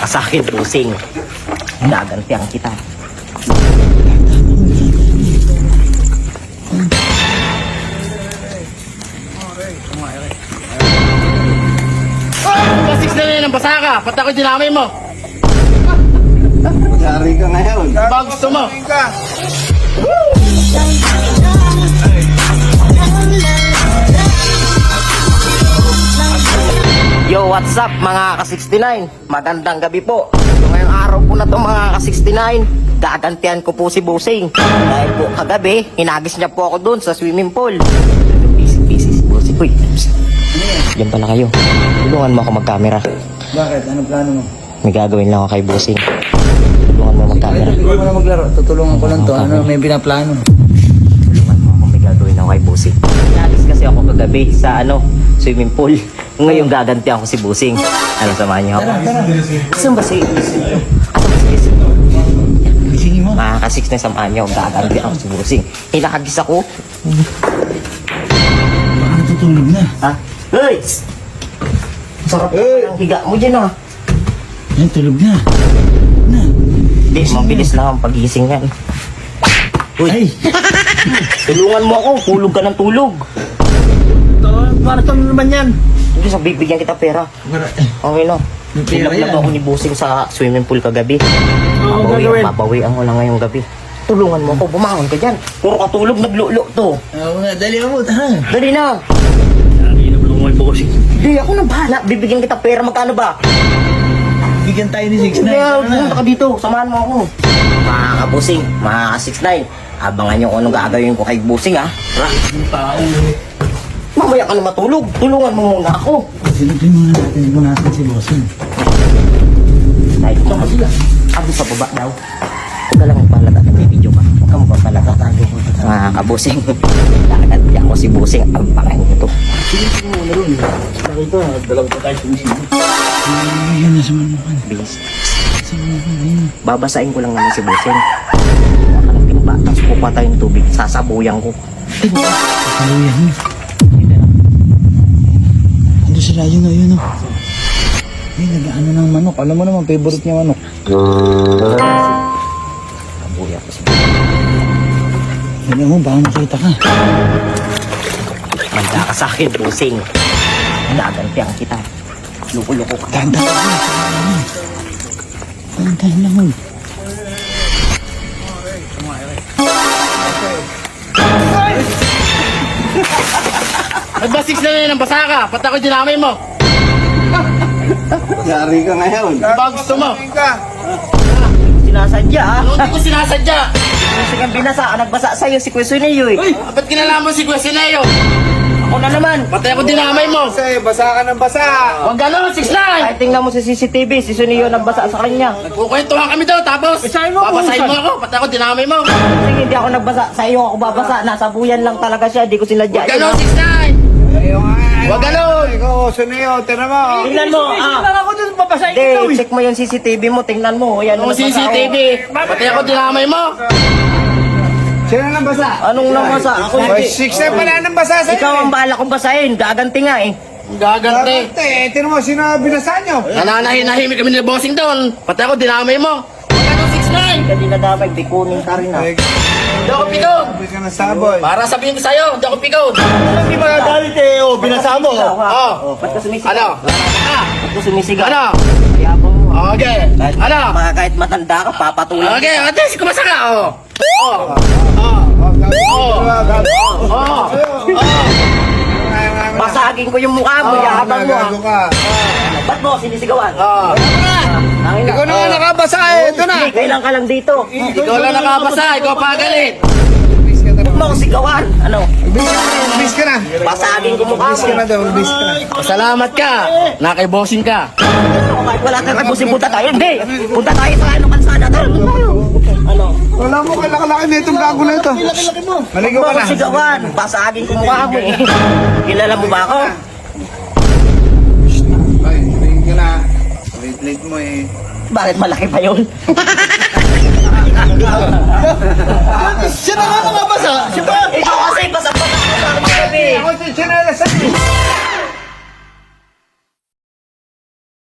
ka sa akin, busing. Gagantihan kita. Kasix na yan ang basa ka. Pati ako dinamay mo. Yari ka ngayon. Bag gusto mo. Yo, what's up mga ka-69? Magandang gabi po. So, ngayong araw po na to mga ka-69, gagantihan ko po si Busing. Dahil po kagabi, hinagis niya po ako dun sa swimming pool. Busy si Busing. Uy, yan pala kayo. Tulungan mo ako mag-camera. Bakit? Ano plano mo? May gagawin lang ako kay Busing. Tulungan mo mag-camera. Hindi mo na maglaro. Tutulungan ko lang to. Ano may pinaplano? Tulungan mo ako, may gagawin ako kay Busing. Hinagis kasi ako kagabi sa swimming pool. Ngayon gagantihan ko si Busing. Ano, samahan niyo ako? Asan ba si Busing? Gisingin mo. Mga ka-6 na samahan niyo, gagantihan ko si Busing. Hinagis ako. Baka natutulog na. Ha? Hey! Sarap ng higa mo dyan ah. Yan, tulog na. Hindi, mabilis lang ang pagising yan. Uy, Ay! tulungan mo ako. Tulog ka ng tulog. Para to naman yan. Hindi, sa bibigyan kita pera. Okay no. May pera yan. Sinaplag ako ni Busing sa swimming pool kagabi. Oo, gagawin. Babawian ko lang ngayong gabi. Tulungan mo ako, bumangon ka dyan. Puro katulog, naglulo to. Oo nga, dali mo. Ha? Dali na. Hindi, ako na bahala. Bibigyan kita pera, magkano ba? Bigyan tayo ni 6 Kaya, pumunta ka dito. Samahan mo ako. Mga kabusing, mga ka-6'9". Abangan nyo kung anong gagawin ko kay Busing, ha? Tara. Mamaya ka na matulog. Tulungan mo muna ako. Silipin muna natin si Bossing. Dahil ito kasi abi sa baba daw. Huwag ka lang magpalata ng may video ka. Huwag ka magpalata. Mga kabusing. Nakakadya ko si Busing. Abangan nyo to. Silipin mo na rin. Nakita, dalang pa tayo sumisino. Ayun na sa manukan. Bis. Sa manukan, ayun. Babasain ko lang naman si Busing. Huwag ka ng timba. Tapos kukuha tayo ng tubig. Sasabuyan ko. Kaluyan mo. Ando sila, yun o. Ay, nag-ano ng manok. Alam mo naman, favorite niya manok. Sabuyan ko si Hindi mo, baka makita ka. Manda ka sa akin, Busing. Gagantihan kita. Luko-luko ka. Tanda ka na. Tanda lang mo. Nagbasix na yan ang basa ka. Pati ako dinamay mo. Yari ka ngayon. Bag gusto mo. Sinasadya, ha? Hindi ko sinasadya. Busing ang binasa. Nagbasa sa'yo si Questioneo, eh. Ba't kinalaman si Questioneo? Ako na naman. Pati ako dinamay mo. Kasi, basa ka ng basa. Huwag gano'n, 6'9". Kahit tingnan mo sa CCTV, si Suneo nagbasa sa kanya. Nagkukwentuhan kami daw, tapos babasahin mo ako, pati ako dinamay mo. Sige, hindi ako nagbasa. Sa iyo ako babasa. Nasa buyan lang talaga siya. Di ko sinadya. Huwag gano'n, 6'9". Huwag gano'n. Ikaw, Suneo, tira mo. Tingnan mo, ako dun babasahin Hindi, check mo yung CCTV mo. Tingnan mo. Yan, Yung nagbasa ako. CCTV, pati ako dinamay mo. Sino nang basa? Anong nabasa? Ako hindi. 6 pa na nang basa sa'yo. Ikaw ang bahala kong basahin. Gaganti nga eh. Gagante. Tira mo, sino binasa nyo? Nananahin-nahimik kami ni Bossing doon. Pati ako dinamay mo. Huwag gano'n, 6'9". Hindi na dapat. Di kunin ka rin, ha. Hindi ako pigod. Sabi ka na saboy. Para sabihin ko sa'yo, hindi ako pigod. Hindi ba galit eh, o binasa mo? Oh. Ba't ka sumisigaw? Ano? Ba't ka sumisigaw? Ano? Ayabang mo. Okay. Ano? Mga kahit matanda ka, papatulan. Okay, ate, kumasa ka, oh. Oh. Basagin ko yung mukha mo. Yabang mo, ha. ka. Ba't mo sinisigawan? Tangin na. Ikaw na nga nakabasa eh, ito na. Hindi, kailan ka lang dito. Ikaw lang nakabasa, ikaw pa galit. Huwag mo akong sigawan. Ano? Bis ka na. Basagin ko mukha Bis mo. ka na daw, bis ka na. Salamat ka. Nakay-bossing ka. Kahit wala kang kabusin, punta tayo. Hindi. Punta tayo sa kalsada. Ano? Wala mo kalaki-laki na itong gago na ito. Maligaw Huwag ka mo na. akong sigawan. Basagin ko mukha mo eh. Kilala mo ba ako? Ay, tingin ka na. Late mo eh. Bakit malaki pa yun? Siya na nga nakabasa. Siya pa. Ikaw kasi basa-basa ka sa gabi. Ako si Chinela Sani.